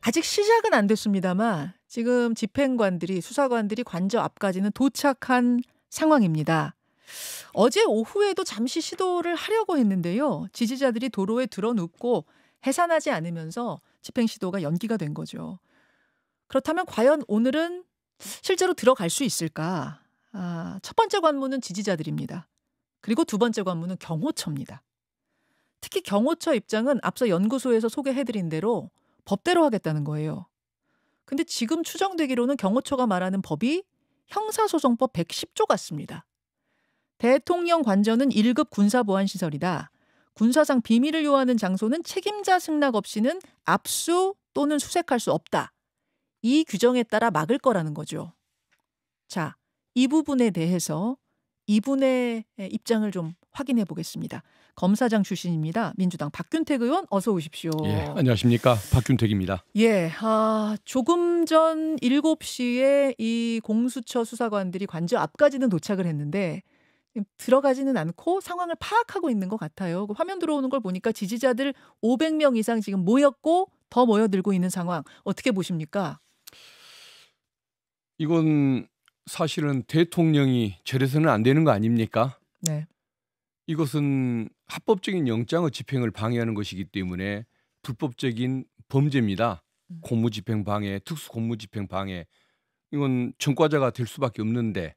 아직 시작은 안 됐습니다만 지금 집행관들이 수사관들이 관저 앞까지는 도착한 상황입니다. 어제 오후에도 잠시 시도를 하려고 했는데요. 지지자들이 도로에 드러눕고 해산하지 않으면서 집행 시도가 연기가 된 거죠. 그렇다면 과연 오늘은 실제로 들어갈 수 있을까? 첫 번째 관문은 지지자들입니다. 그리고 두 번째 관문은 경호처입니다. 특히 경호처 입장은 앞서 연구소에서 소개해드린 대로 법대로 하겠다는 거예요. 근데 지금 추정되기로는 경호처가 말하는 법이 형사소송법 110조 같습니다. 대통령 관저는 1급 군사보안시설이다. 군사상 비밀을 요하는 장소는 책임자 승낙 없이는 압수 또는 수색할 수 없다. 이 규정에 따라 막을 거라는 거죠. 자, 이 부분에 대해서 이분의 입장을 좀 확인해 보겠습니다. 검사장 출신입니다. 민주당 박균택 의원 어서 오십시오. 예, 안녕하십니까. 박균택입니다. 예, 조금 전 7시에 이 공수처 수사관들이 관저 앞까지는 도착을 했는데 들어가지는 않고 상황을 파악하고 있는 것 같아요. 화면 들어오는 걸 보니까 지지자들 500명 이상 지금 모였고 더 모여들고 있는 상황. 어떻게 보십니까? 이건 사실은 대통령이 저래서는 안 되는 거 아닙니까? 네. 이것은 합법적인 영장의 집행을 방해하는 것이기 때문에 불법적인 범죄입니다. 공무집행 방해, 특수공무집행 방해. 이건 전과자가 될 수밖에 없는데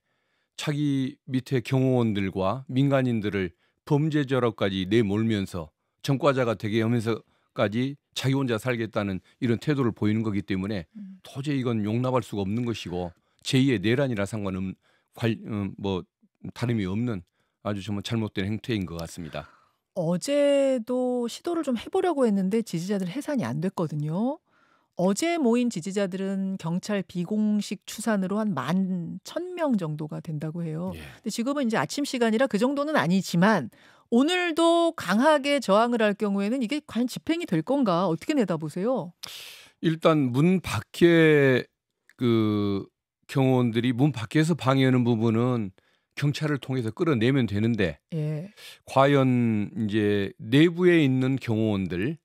자기 밑에 경호원들과 민간인들을 범죄 저러까지 내몰면서 전과자가 되게 하면서까지 자기 혼자 살겠다는 이런 태도를 보이는 거기 때문에 도저히 이건 용납할 수가 없는 것이고 제2의 내란이라 상관은 다름이 없는 아주 정말 잘못된 행태인 것 같습니다. 어제도 시도를 좀 해보려고 했는데 지지자들 해산이 안 됐거든요. 어제 모인 지지자들은 경찰 비공식 추산으로 한 11,000명 정도가 된다고 해요. 예. 근데 지금은 이제 아침 시간이라 그 정도는 아니지만 오늘도 강하게 저항을 할 경우에는 이게 과연 집행이 될 건가? 어떻게 내다보세요? 일단 문 밖에 그 경호원들이 문 밖에서 방해하는 부분은 경찰을 통해서 끌어내면 되는데 예. 과연 이제 내부에 있는 경호원들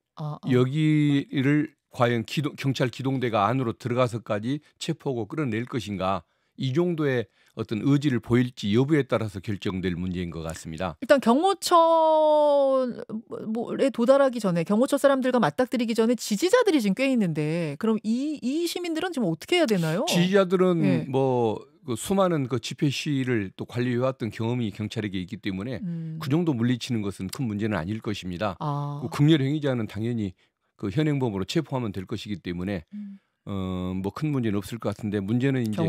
여기를 과연 경찰 기동대가 안으로 들어가서까지 체포하고 끌어낼 것인가 이 정도의 어떤 의지를 보일지 여부에 따라서 결정될 문제인 것 같습니다. 일단 경호처에 도달하기 전에 경호처 사람들과 맞닥뜨리기 전에 지지자들이 지금 꽤 있는데 그럼 이 시민들은 지금 어떻게 해야 되나요? 지지자들은 예. 그 수많은 그 집회 시위를 또 관리해왔던 경험이 경찰에게 있기 때문에 그 정도 물리치는 것은 큰 문제는 아닐 것입니다. 그 극렬 행위자는 당연히 그 현행범으로 체포하면 될 것이기 때문에 큰 문제는 없을 것 같은데 문제는 이제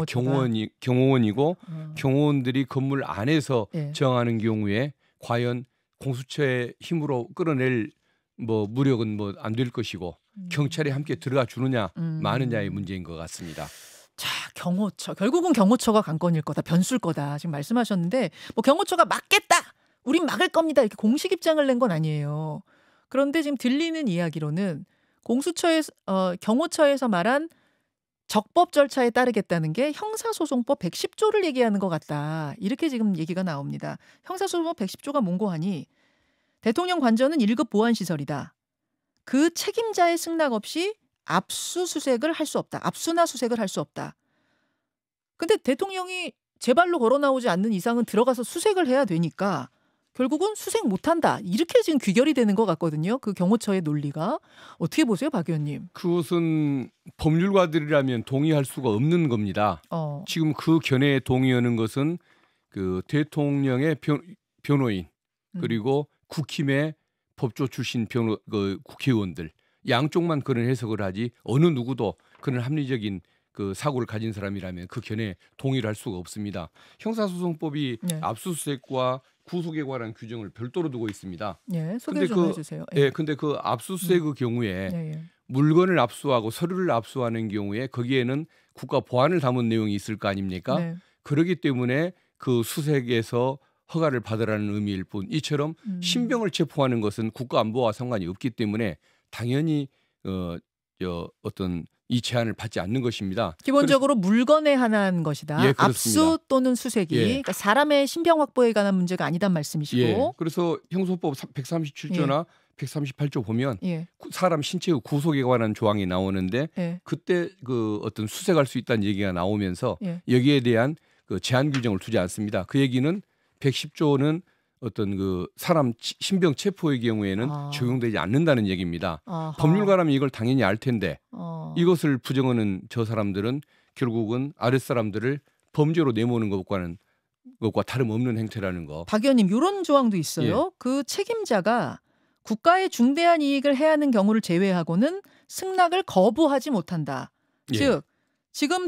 경호원이고 경호원들이 건물 안에서 예. 저항하는 경우에 과연 공수처의 힘으로 끌어낼 무력은 안 될 것이고 경찰이 함께 들어가 주느냐 마느냐의 문제인 것 같습니다. 자, 경호처. 결국은 경호처가 관건일 거다. 변수일 거다. 지금 말씀하셨는데 경호처가 막겠다. 우린 막을 겁니다. 이렇게 공식 입장을 낸 건 아니에요. 그런데 지금 들리는 이야기로는 경호처에서 말한 적법 절차에 따르겠다는 게 형사소송법 110조를 얘기하는 것 같다. 이렇게 지금 얘기가 나옵니다. 형사소송법 110조가 뭔고 하니 대통령 관저는 1급 보안시설이다. 그 책임자의 승낙 없이 압수수색을 할 수 없다. 압수나 수색을 할 수 없다. 근데 대통령이 제 발로 걸어 나오지 않는 이상은 들어가서 수색을 해야 되니까 결국은 수색 못한다. 이렇게 지금 귀결이 되는 것 같거든요. 그 경호처의 논리가. 어떻게 보세요, 박 의원님? 그것은 법률가들이라면 동의할 수가 없는 겁니다. 지금 그 견해에 동의하는 것은 그 대통령의 변호인 그리고 국힘의 법조 출신 국회의원들 양쪽만 그런 해석을 하지 어느 누구도 그런 합리적인 그 사고를 가진 사람이라면 그 견해에 동의를 할 수가 없습니다. 형사소송법이 네. 압수수색과 구속에 관한 규정을 별도로 두고 있습니다. 예, 소개 좀 해주세요. 예, 근데 그 압수수색의 경우에 물건을 압수하고 서류를 압수하는 경우에 거기에는 국가 보안을 담은 내용이 있을 거 아닙니까? 네. 그렇기 때문에 그 수색에서 허가를 받으라는 의미일 뿐 이처럼 신병을 체포하는 것은 국가 안보와 상관이 없기 때문에 당연히 어떤 이 제한을 받지 않는 것입니다. 기본적으로 물건에 한한 것이다. 예, 압수 또는 수색이 예. 그러니까 사람의 신병 확보에 관한 문제가 아니단 말씀이시고. 예, 그래서 형소법 137조나 138조 보면 예. 사람 신체의 구속에 관한 조항이 나오는데 예. 그때 그 어떤 수색할 수 있다는 얘기가 나오면서 예. 여기에 대한 그 제한 규정을 두지 않습니다. 그 얘기는 110조는 어떤 그 사람 신병 체포의 경우에는 아. 적용되지 않는다는 얘기입니다. 아하. 법률가라면 이걸 당연히 알 텐데 이것을 어. 부정하는 저 사람들은 결국은 아랫사람들을 범죄로 내모는 것과 다름없는 행태라는 거. 박 의원님 이런 조항도 예. 있어요. 그 책임자가 국가의 중대한 이익을 해하는 경우를 제외하고는 승낙을 거부하지 못한다. 예. 즉 지금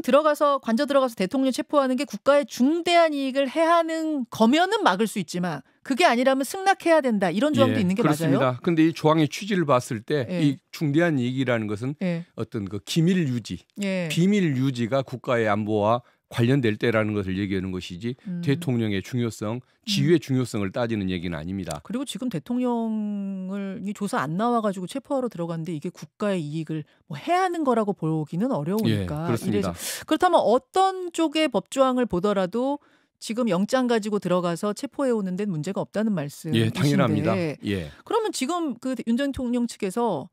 관저 들어가서 대통령 체포하는 게 국가의 중대한 이익을 해하는 거면은 막을 수 있지만 그게 아니라면 승낙해야 된다. 이런 조항도 예, 있는 게 그렇습니다. 맞아요? 근데 이 조항의 취지를 봤을 때 예. 이 중대한 이익이라는 것은 예. 어떤 그 기밀 유지, 예. 비밀 유지가 국가의 안보와 관련될 때라는 것을 얘기하는 것이지 대통령의 중요성, 지위의 중요성을 따지는 얘기는 아닙니다. 그리고 지금 대통령을 이 조사 안 나와가지고 체포하러 들어갔는데 이게 국가의 이익을 뭐 해하는 거라고 보기는 어려우니까. 예, 그렇습니다. 그렇다면 어떤 쪽의 법조항을 보더라도 지금 영장 가지고 들어가서 체포해 오는 데는 문제가 없다는 말씀이신데. 예, 당연합니다. 예. 그러면 지금 그 윤 대통령 측에서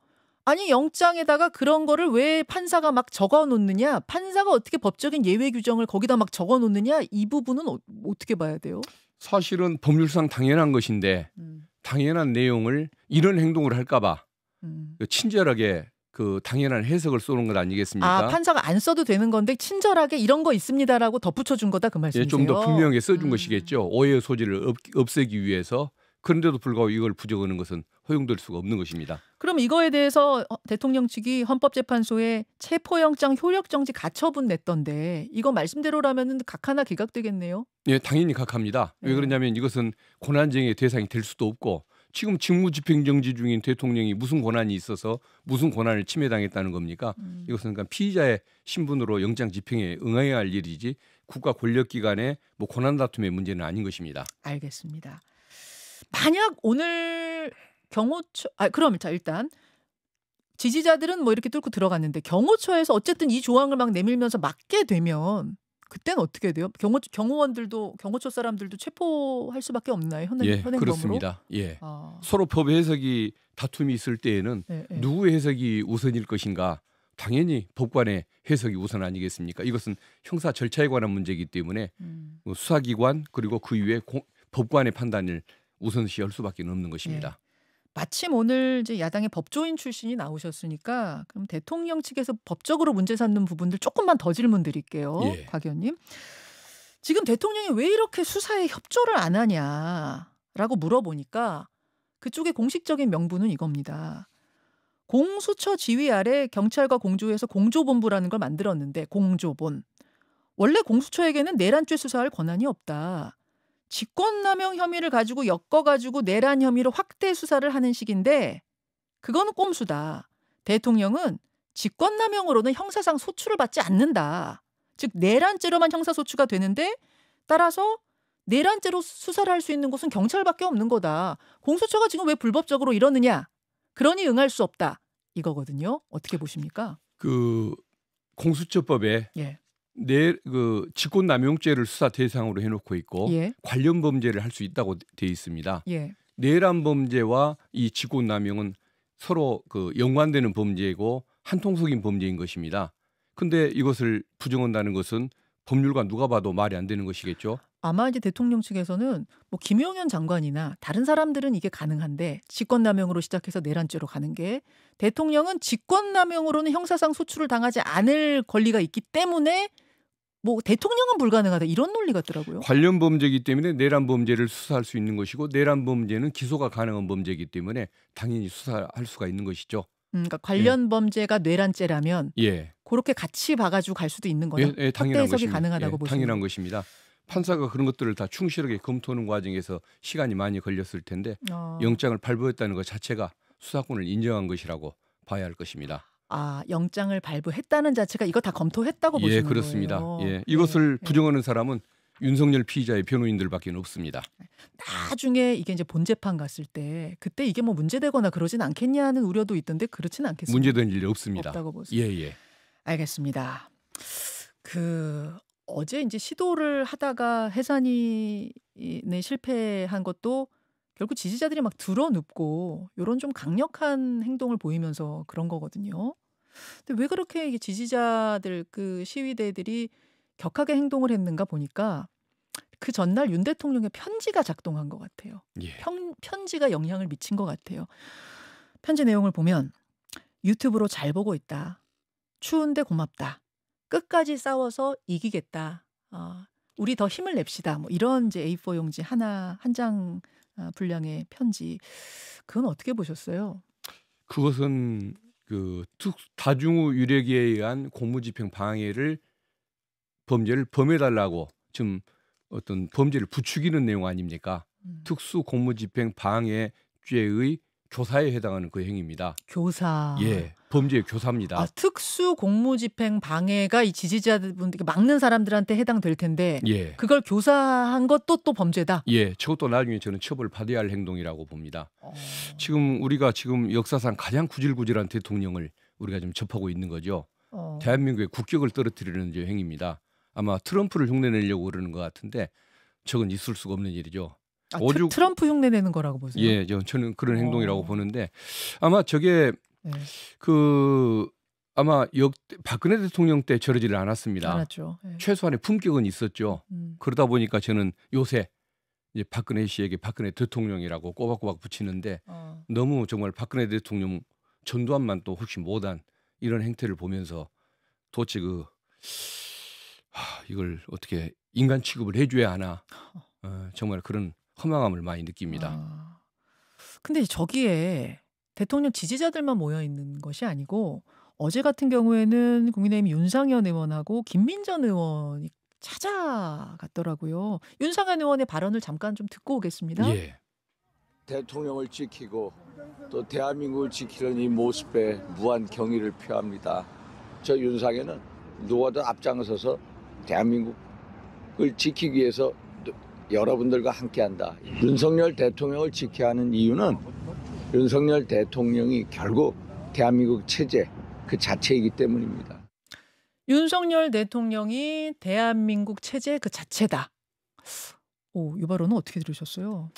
아니 영장에다가 그런 거를 왜 판사가 막 적어 놓느냐? 판사가 어떻게 법적인 예외 규정을 거기다 막 적어 놓느냐? 이 부분은 어떻게 봐야 돼요? 사실은 법률상 당연한 것인데 당연한 내용을 이런 행동을 할까봐 친절하게 그 당연한 해석을 쏘는 것 아니겠습니까? 아, 판사가 안 써도 되는 건데 친절하게 이런 거 있습니다라고 덧붙여 준 거다 그 말씀이세요? 예, 좀 더 분명하게 써준 것이겠죠. 오해의 소지를 없애기 위해서. 그런데도 불구하고 이걸 부정하는 것은 허용될 수가 없는 것입니다. 그럼 이거에 대해서 대통령 측이 헌법재판소에 체포영장 효력정지 가처분 냈던데 이거 말씀대로라면 각하나 기각되겠네요? 예, 당연히 각합니다. 왜 그러냐면 이것은 권한쟁의 대상이 될 수도 없고 지금 직무집행정지 중인 대통령이 무슨 권한이 있어서 무슨 권한을 침해당했다는 겁니까? 이것은 그러니까 피의자의 신분으로 영장 집행에 응해야 할 일이지 국가 권력기관의 뭐 권한 다툼의 문제는 아닌 것입니다. 알겠습니다. 만약 오늘 경호처 그럼 자 일단 지지자들은 뭐 이렇게 뚫고 들어갔는데 경호처에서 어쨌든 이 조항을 막 내밀면서 막게 되면 그때는 어떻게 돼요? 경호원들도 경호처 사람들도 체포할 수밖에 없나요? 현행범으로? 그렇습니다. 예. 아. 서로 법 해석이 다툼이 있을 때에는 누구의 해석이 우선일 것인가? 당연히 법관의 해석이 우선 아니겠습니까? 이것은 형사 절차에 관한 문제이기 때문에 수사기관 그리고 그 이후에 법관의 판단을 우선시할 수밖에 없는 것입니다. 마침 오늘 이제 야당의 법조인 출신이 나오셨으니까 그럼 대통령 측에서 법적으로 문제 삼는 부분들 조금만 더 질문 드릴게요. 박 의원님. 지금 대통령이 왜 이렇게 수사에 협조를 안 하냐라고 물어보니까 그쪽의 공식적인 명분은 이겁니다. 공수처 지휘 아래 경찰과 공조해서 공조본부라는 걸 만들었는데 공조본. 원래 공수처에게는 내란죄 수사할 권한이 없다. 직권남용 혐의를 가지고 엮어가지고 내란 혐의로 확대 수사를 하는 식인데 그거는 꼼수다. 대통령은 직권남용으로는 형사상 소추를 받지 않는다. 즉 내란죄로만 형사소추가 되는데 따라서 내란죄로 수사를 할 수 있는 곳은 경찰밖에 없는 거다. 공수처가 지금 왜 불법적으로 이러느냐. 그러니 응할 수 없다. 이거거든요. 어떻게 보십니까? 그 공수처법에 그 직권남용죄를 수사 대상으로 해놓고 있고 관련 범죄를 할 수 있다고 돼 있습니다. 내란 범죄와 이 직권남용은 서로 그 연관되는 범죄이고 한통속인 범죄인 것입니다. 근데 이것을 부정한다는 것은 법률가 누가 봐도 말이 안 되는 것이겠죠. 아마 이제 대통령 측에서는 뭐 김용현 장관이나 다른 사람들은 이게 가능한데 직권남용으로 시작해서 내란죄로 가는 게 대통령은 직권남용으로는 형사상 소추를 당하지 않을 권리가 있기 때문에 뭐 대통령은 불가능하다 이런 논리 같더라고요. 관련 범죄이기 때문에 내란 범죄를 수사할 수 있는 것이고 내란 범죄는 기소가 가능한 범죄이기 때문에 당연히 수사할 수가 있는 것이죠. 그러니까 관련 범죄가 내란죄라면 그렇게 같이 봐가지고 갈 수도 있는 거예요. 확대 해석이 가능하다고 보시는 당연한 것입니다. 판사가 그런 것들을 다 충실하게 검토하는 과정에서 시간이 많이 걸렸을 텐데 영장을 발부했다는 것 자체가 수사권을 인정한 것이라고 봐야 할 것입니다. 아, 영장을 발부했다는 자체가 이거 다 검토했다고 보시는 거예요? 그렇습니다. 이것을 부정하는 사람은 윤석열 피의자의 변호인들밖에 없습니다. 나중에 이게 이제 본재판 갔을 때 그때 이게 뭐 문제되거나 그러진 않겠냐는 우려도 있던데 그렇진 않겠습니다. 문제된 일이 없습니다. 없다고 보세요. 알겠습니다. 어제 이제 시도를 하다가 해산이 실패한 것도 결국 지지자들이 막 드러눕고 요런 좀 강력한 행동을 보이면서 그런 거거든요. 근데 왜 그렇게 이게 지지자들 그 시위대들이 격하게 행동을 했는가 보니까 그 전날 윤 대통령의 편지가 작동한 것 같아요. 예. 편지가 영향을 미친 것 같아요. 편지 내용을 보면 유튜브로 잘 보고 있다. 추운데 고맙다. 끝까지 싸워서 이기겠다. 우리 더 힘을 냅시다. 뭐 이런 이제 A4 용지 하나 한 장 분량의 편지. 그건 어떻게 보셨어요? 그것은 그 다중우 유력에 의한 공무집행 방해를 범죄를 범해달라고 지금 어떤 범죄를 부추기는 내용 아닙니까? 특수 공무집행 방해죄의 교사에 해당하는 그 행위입니다. 교사. 예, 범죄의 교사입니다. 특수 공무집행 방해가 이 지지자분들께 막는 사람들한테 해당될 텐데 예, 그걸 교사한 것도 또 범죄다. 예, 저것도 나중에 저는 처벌 받아야 할 행동이라고 봅니다. 지금 우리가 지금 역사상 가장 구질구질한 대통령을 우리가 지금 접하고 있는 거죠. 대한민국의 국격을 떨어뜨리는 이제 행위입니다. 아마 트럼프를 흉내내려고 그러는 것 같은데 저건 있을 수가 없는 일이죠. 오죽 트럼프 흉내내는 거라고 보세요? 예, 저는 그런 행동이라고 보는데 아마 저게 네. 아마 박근혜 대통령 때 저러지를 않았습니다. 알았죠. 네. 최소한의 품격은 있었죠. 그러다 보니까 저는 요새 이제 박근혜 씨에게 박근혜 대통령이라고 꼬박꼬박 붙이는데 너무 정말 박근혜 대통령 전두환만 또 혹시 못한 이런 행태를 보면서 도대체 이걸 어떻게 인간 취급을 해줘야 하나 정말 그런 허망함을 많이 느낍니다. 근데 저기에 대통령 지지자들만 모여 있는 것이 아니고 어제 같은 경우에는 국민의힘 윤상현 의원하고 김민전 의원이 찾아갔더라고요. 윤상현 의원의 발언을 잠깐 좀 듣고 오겠습니다. 예. 대통령을 지키고 또 대한민국을 지키는 이 모습에 무한 경의를 표합니다. 저 윤상현은 누구와도 앞장서서 대한민국을 지키기 위해서 여러분들과 함께한다. 윤석열 대통령을 지켜야 하는 이유는 윤석열 대통령이 결국 대한민국 체제 그 자체이기 때문입니다. 윤석열 대통령이 대한민국 체제 그 자체다. 이 발언은 어떻게 들으셨어요?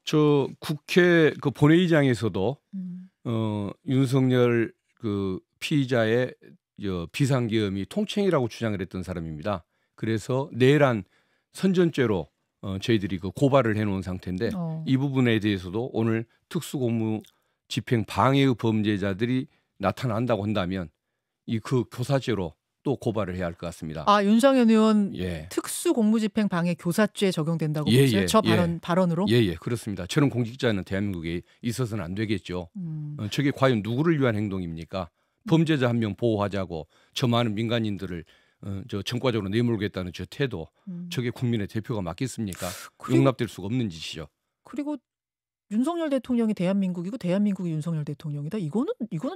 저 국회 그 본회의장에서도 윤석열 그 피의자의 비상계엄이 통칭이라고 주장을 했던 사람입니다. 그래서 내란 선전죄로 저희들이 그 고발을 해놓은 상태인데 이 부분에 대해서도 오늘 특수공무집행 방해의 범죄자들이 나타난다고 한다면 그 교사죄로 또 고발을 해야 할 것 같습니다. 윤상현 의원 예. 특수공무집행 방해 교사죄 적용된다고 보세요? 저 발언으로? 예, 그렇습니다. 저런 공직자는 대한민국에 있어서는 안 되겠죠. 저게 과연 누구를 위한 행동입니까? 범죄자 한 명 보호하자고 저 많은 민간인들을 정과적으로 내몰겠다는 저 태도, 저게 국민의 대표가 맞겠습니까? 용납될 수가 없는 짓이죠. 그리고 윤석열 대통령이 대한민국이고 대한민국이 윤석열 대통령이다. 이거는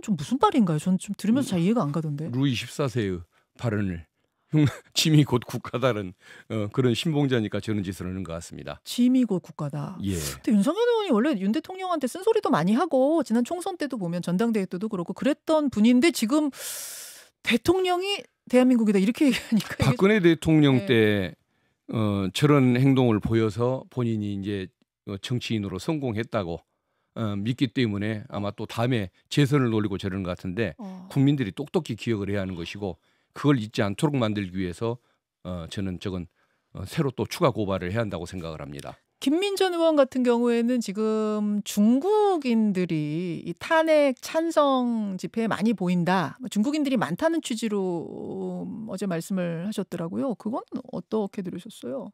좀 무슨 말인가요? 저는 좀 들으면서 잘 이해가 안 가던데. 루이 14세의 발언을 짐이 곧 국가다는 그런 신봉자니까 저런 짓을 하는 것 같습니다. 짐이 곧 국가다. 예. 근데 윤석열 의원이 원래 윤 대통령한테 쓴소리도 많이 하고 지난 총선 때도 보면 전당대회 때도 그렇고 그랬던 분인데 지금 대통령이 대한민국이다 이렇게 얘기하니까 박근혜 대통령 때 저런 행동을 보여서 본인이 이제 정치인으로 성공했다고 믿기 때문에 아마 또 다음에 재선을 노리고 저러는 것 같은데 국민들이 똑똑히 기억을 해야 하는 것이고 그걸 잊지 않도록 만들기 위해서 저는 저건 새로 또 추가 고발을 해야 한다고 생각을 합니다. 김민전 의원 같은 경우에는 지금 중국인들이 이 탄핵 찬성 집회에 많이 보인다. 중국인들이 많다는 취지로 어제 말씀을 하셨더라고요. 그건 어떻게 들으셨어요?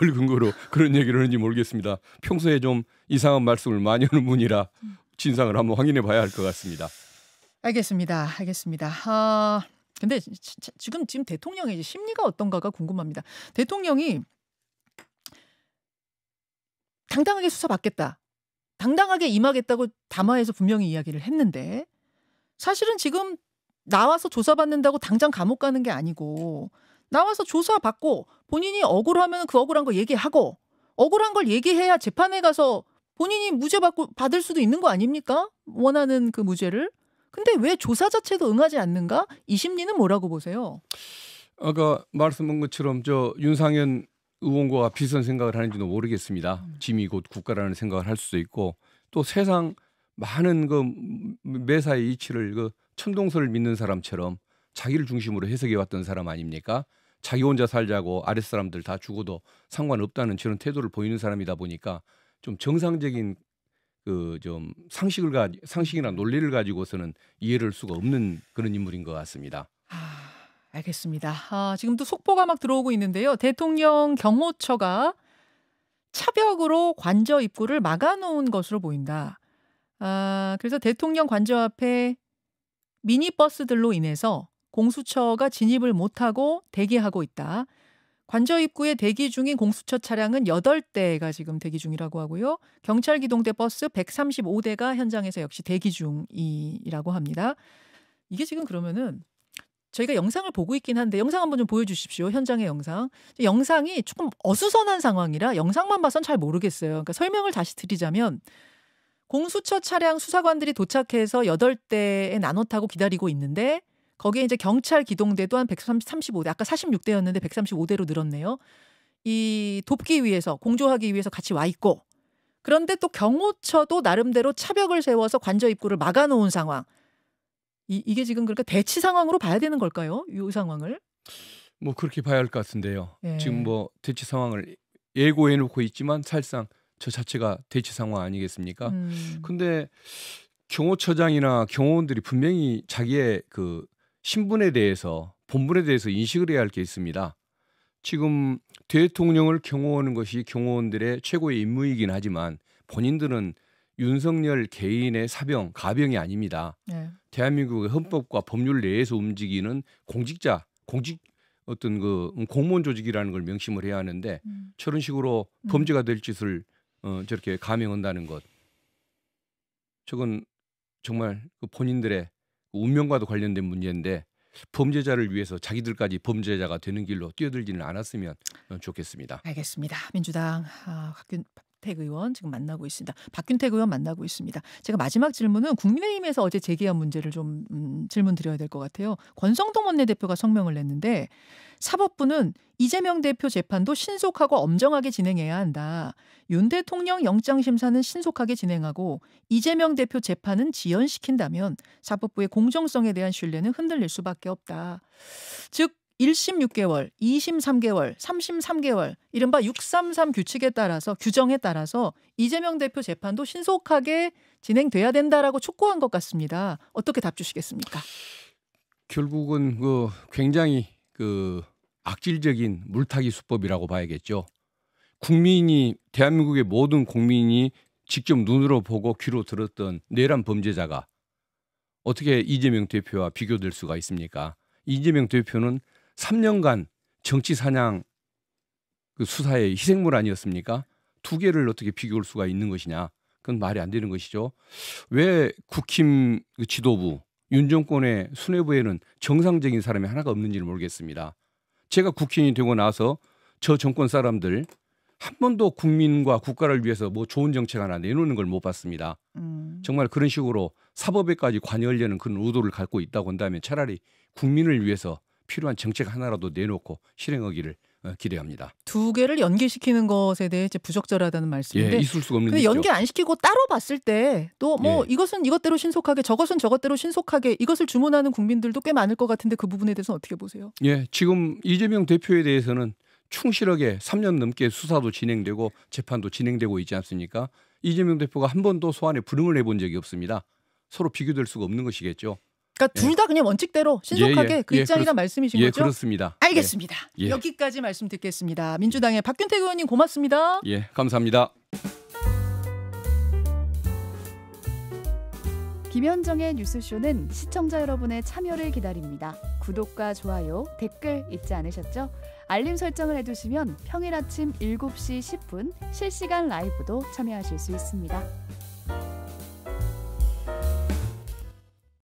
뭘 근거로 그런 얘기를 하는지 모르겠습니다. 평소에 좀 이상한 말씀을 많이 하는 분이라 진상을 한번 확인해 봐야 할 것 같습니다. 알겠습니다. 근데 지금 대통령의 이제 심리가 어떤가가 궁금합니다. 대통령이 당당하게 수사받겠다. 당당하게 임하겠다고 담화에서 분명히 이야기를 했는데 사실은 지금 나와서 조사받는다고 당장 감옥 가는 게 아니고 나와서 조사받고 본인이 억울하면 그 억울한 거 얘기하고 억울한 걸 얘기해야 재판에 가서 본인이 무죄 받을 수도 있는 거 아닙니까? 원하는 그 무죄를. 근데 왜 조사 자체도 응하지 않는가? 이 심리는 뭐라고 보세요? 아까 말씀한 것처럼 저 윤상현 의원과 비슷한 생각을 하는지도 모르겠습니다. 짐이 곧 국가라는 생각을 할 수도 있고 또 세상 많은 그 매사의 이치를 그 천동설을 믿는 사람처럼 자기를 중심으로 해석해 왔던 사람 아닙니까? 자기 혼자 살자고 아랫사람들 다 죽어도 상관없다는 저런 태도를 보이는 사람이다 보니까 좀 정상적인 그 좀 상식이나 논리를 가지고서는 이해를 할 수가 없는 그런 인물인 것 같습니다. 알겠습니다. 지금도 속보가 막 들어오고 있는데요. 대통령 경호처가 차벽으로 관저 입구를 막아놓은 것으로 보인다. 그래서 대통령 관저 앞에 미니버스들로 인해서 공수처가 진입을 못하고 대기하고 있다. 관저 입구에 대기 중인 공수처 차량은 8대가 지금 대기 중이라고 하고요. 경찰 기동대 버스 135대가 현장에서 역시 대기 중이라고 합니다. 이게 지금 그러면은 저희가 영상을 보고 있긴 한데 영상 한번 좀 보여주십시오. 현장의 영상. 영상이 조금 어수선한 상황이라 영상만 봐선 잘 모르겠어요. 그러니까 설명을 다시 드리자면 공수처 차량 수사관들이 도착해서 8대에 나눠 타고 기다리고 있는데 거기에 이제 경찰 기동대도 한 135대, 아까 46대였는데 135대로 늘었네요. 이 돕기 위해서, 공조하기 위해서 같이 와 있고 그런데 또 경호처도 나름대로 차벽을 세워서 관저 입구를 막아놓은 상황. 이게 지금 그러니까 대치 상황으로 봐야 되는 걸까요? 이 상황을? 뭐 그렇게 봐야 할 것 같은데요. 예. 지금 뭐 대치 상황을 예고해 놓고 있지만 사실상 저 자체가 대치 상황 아니겠습니까? 근데 경호처장이나 경호원들이 분명히 자기의 그 신분에 대해서 본분에 대해서 인식을 해야 할 게 있습니다. 지금 대통령을 경호하는 것이 경호원들의 최고의 임무이긴 하지만 본인들은 윤석열 개인의 사병, 가병이 아닙니다. 네. 대한민국의 헌법과 법률 내에서 움직이는 공직 어떤 그 공무원 조직이라는 걸 명심을 해야 하는데 저런 식으로 범죄가 될 짓을 저렇게 감행한다는 것, 저건 정말 그 본인들의 운명과도 관련된 문제인데 범죄자를 위해서 자기들까지 범죄자가 되는 길로 뛰어들지는 않았으면 좋겠습니다. 알겠습니다. 민주당 박균택 의원 지금 만나고 있습니다. 박균택 의원 만나고 있습니다. 제가 마지막 질문은 국민의힘에서 어제 제기한 문제를 좀 질문 드려야 될 것 같아요. 권성동 원내대표가 성명을 냈는데 사법부는 이재명 대표 재판도 신속하고 엄정하게 진행해야 한다. 윤 대통령 영장심사는 신속하게 진행하고 이재명 대표 재판은 지연시킨다면 사법부의 공정성에 대한 신뢰는 흔들릴 수밖에 없다. 즉 1심 6개월, 2심 3개월, 3심 3개월 이른바 633 규정에 따라서 이재명 대표 재판도 신속하게 진행돼야 된다라고 촉구한 것 같습니다. 어떻게 답 주시겠습니까? 결국은 그 굉장히 그 악질적인 물타기 수법이라고 봐야겠죠. 대한민국의 모든 국민이 직접 눈으로 보고 귀로 들었던 내란 범죄자가 어떻게 이재명 대표와 비교될 수가 있습니까? 이재명 대표는 3년간 정치 사냥 그 수사의 희생물 아니었습니까? 두 개를 어떻게 비교할 수가 있는 것이냐? 그건 말이 안 되는 것이죠. 왜 국힘 지도부, 윤 정권의 수뇌부에는 정상적인 사람이 하나가 없는지를 모르겠습니다. 제가 국힘이 되고 나서 저 정권 사람들 한 번도 국민과 국가를 위해서 뭐 좋은 정책 하나 내놓는 걸 못 봤습니다. 정말 그런 식으로 사법에까지 관여하려는 그런 의도를 갖고 있다고 한다면 차라리 국민을 위해서 필요한 정책 하나라도 내놓고 실행하기를 기대합니다. 두 개를 연계시키는 것에 대해 이제 부적절하다는 말씀인데 있을 수가 없는 근데 일이죠. 연계 안 시키고 따로 봤을 때 또 뭐 이것은 이것대로 신속하게 저것은 저것대로 신속하게 이것을 주문하는 국민들도 꽤 많을 것 같은데 그 부분에 대해서는 어떻게 보세요? 지금 이재명 대표에 대해서는 충실하게 3년 넘게 수사도 진행되고 재판도 진행되고 있지 않습니까? 이재명 대표가 한 번도 소환에 불응을 해본 적이 없습니다. 서로 비교될 수가 없는 것이겠죠. 그러니까 둘 다 그냥 원칙대로 신속하게 그 입장이란 말씀이신 거죠? 그렇습니다. 알겠습니다. 여기까지 말씀 듣겠습니다. 민주당의 박균택 의원님 고맙습니다. 감사합니다. 김현정의 뉴스쇼는 시청자 여러분의 참여를 기다립니다. 구독과 좋아요, 댓글 잊지 않으셨죠? 알림 설정을 해두시면 평일 아침 7시 10분 실시간 라이브도 참여하실 수 있습니다.